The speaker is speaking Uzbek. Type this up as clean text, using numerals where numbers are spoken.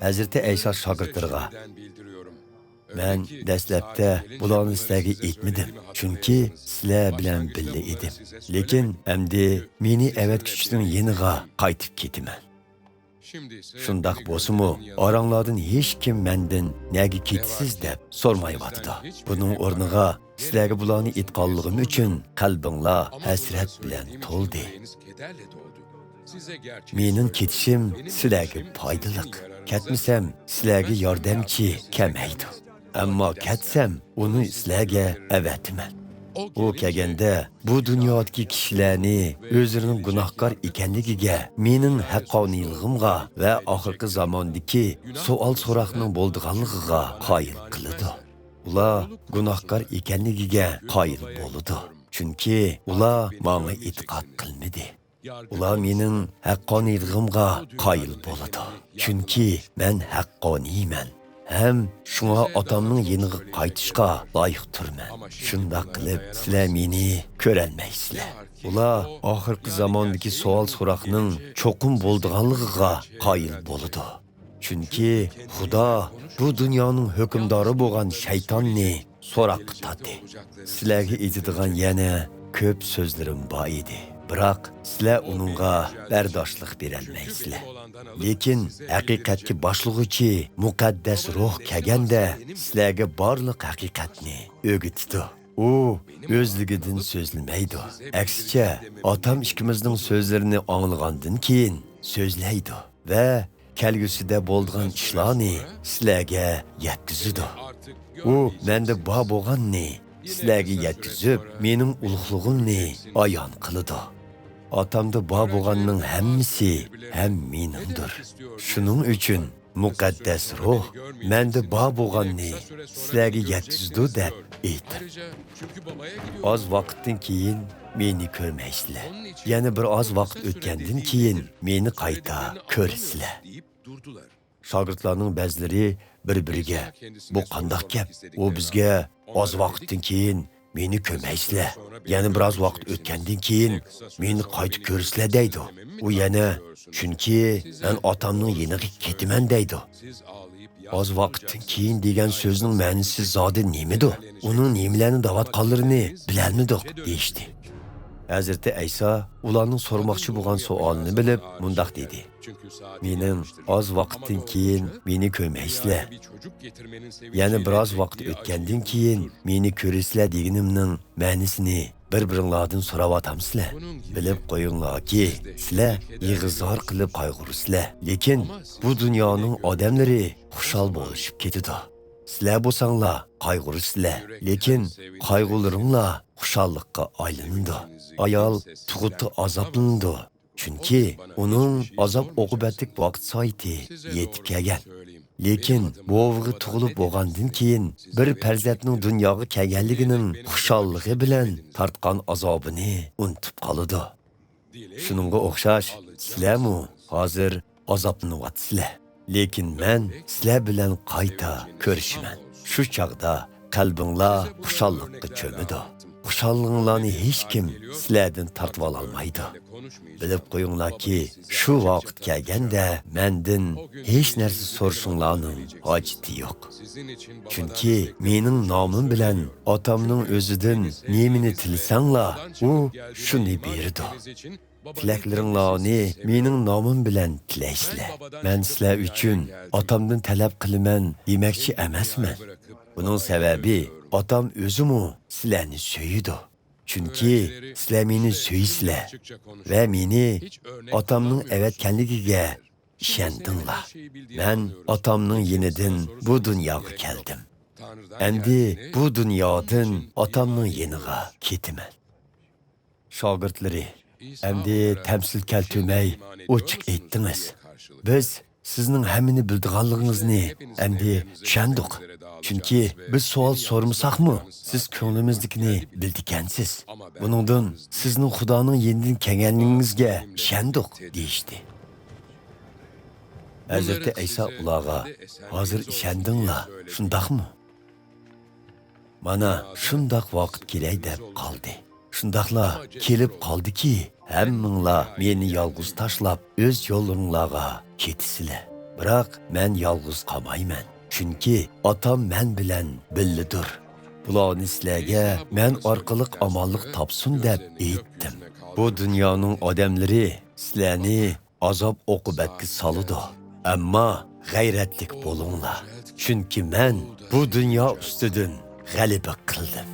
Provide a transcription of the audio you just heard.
Hazreti Eysa şagirdlariga men dastlabda bularni sizlarga aytmadim, chunki sizlar bilan birga edim. Lekin endi meni avatkuchning yeniga qaytib ketaman. Shundoq bo'lsa-mu, oranglardan hech kim mendan nega ketisiz deb so'rmayotdi. Buning o'rniga sizlarga bularni aytganligim uchun qalbinglar hasrat bilan to'ldi. Mening ketishim sizlarga foydali. Ketmasam sizlarga yordamchi kelmaydi. Ammo ketsam uni sizlarga avatman. U kelganda bu dunyodagi kishilarni o'zining gunohkor ekanligiga, mening haqqoniyligimga va oxirgi zamondagi savol-so'roqning bo'ldiganligiga qoyil qiladi. Ular gunohkor ekanligiga qoyil bo'ladi. Chunki ular menga e'tiqod qilmadi. Ular mening haqqoniyligimga qoyil bo'ladi. Chunki men haqqoniyman. Hem şuna atamның yeniga qaytishga loyiq turman. Shundoq qilib, sizlar meni ko'rolmaysizlar. Ular oxirgi zamondagi savol-so'roqning cho'qim bo'ldiganligiga qoyil bo'ladi. Chunki Xudo bu dunyoning hukmdori bo'lgan shaytonni so'roqqa tortdi. Sizlarga aytadigan yana ko'p so'zlarim bor edi. Biroq sizlar uningga bardoshlik berolmaysizlar. Lekin haqiqatga boshlig'uchi muqaddas ruh kelganda sizlarga barliq haqiqatni o'rgatdi. U o'zligidan so'zlamaydi. Aksicha, otam ikkimizning so'zlarini anglagandan keyin so'zlaydi va kelgusida bo'lgan ishlarni sizlarga yetkazadi. U menda bor bo'lganni sizlarga yetkazib, mening ulug'lig'imni ayon qiladi. Atamda bor bo'lganning hammasi ham meningdir. Shuning uchun muqaddas ruh menda bor bo'lganni sizlarga yetkazdi deb aytdi. Oz vaqtdan keyin meni ko'rmaysizlar. Yana bir oz vaqt o'tgandan keyin meni qayta ko'rsizlar. Shogirdlarning ba'zilari bir-biriga bu qandoq gap? U bizga oz vaqtdan keyin meni ko'rmaysizlar. Yana biroz vaqt o'tgandan keyin meni qaytib ko'rsizlar deydi. U yana chunki men otamning yeniga ketaman deydi. Oz vaqtdan keyin degan so'zning ma'nosi zodi nimadi? Uning nimalarni davatqanlarini bilolmadik deyishdi. Hazreti Eysa ularning so'ramoqchi bo'lgan savolini bilib, mundaq dedi. Mening oz vaqtdan keyin meni ko'rmaysizlar. Yana biroz vaqt o'tgandan keyin meni ko'rasizlar deganimning ma'nosini bir-biringlardan so'ravatamsizlar. Bilib qo'yinglarki, sizlar yig'izor qilib qayg'urasizlar. Lekin bu dunyoning odamlari xushal bo'lishib ketadi. Sizlar bo'lsanglar qayg'urasizlar, lekin qayg'ularinglar xushallikqa aylanadi. Ayol tug'utda azoblanadi. Chunki uning azob oqibatlik vaqt soati yetib kelgan. Lekin bu o'g'li tug'ilib bo'lgandan keyin bir farzandning dunyoga kelganligining xushalligi bilan tortgan azobini unutib qoladi. Shuningga o'xshash, sizlarmi hozir azoblanyapsizlar. Lekin men sizlar bilan qayta ko'rishiman. Shu chaqda qalbinglar xushallikqa cho'midi. Xushalliginglarni hech kim sizlardan tortib olmaydi. Bilib qo'yinglarki, shu vaqt kelganda mendan hech narsa so'rashinglarning hojati yo'q. Chunki mening nomim bilan otamning o'zidan nemini tilsanglar, u shuni berdi. Tilaklaringlarni mening nomim bilan tilaysizlar. Men sizlar uchun otamdan talab qilaman demoqchi emasman. Buning sababi otam o'zimi sizlarni so'yidi. Chunki sizlar meni so'ysizlar va meni otamning avatganligiga ishondinglar. Men otamning yenidan bu dunyoga keldim. Endi bu dunyodan otamning yeniga ketaman. Shogirdlari, endi tamsil keltirmay ochiq aytdingiz. Biz sizning hammani bildiganligingizni endi tushundik. Chunki biz savol so'rmasaqmi, siz ko'nglimiznikini bildikansiz. Buningdan sizning Xudoning yenidan kelganligingizga ishondik deyishdi. Hazreti Eysa ularga hozir ishondinglar, shundaqmi? Mana shundoq vaqt kelay deb qoldi. Shundaqla kelib qoldiki, hammanglar meni yolg'iz tashlab o'z yo'llaringlarga ketisizlar. Biroq men yolg'iz qolmayman. Chunki otam men bilan birlidir. Bularni sizlarga men orqali omonlik topsin deb aytdim. Bu dunyoning odamlari sizlarni azob oqibatga soladi. Ammo g'ayratlik bo'linglar. Chunki men bu dunyo ustidan g'alaba qildim.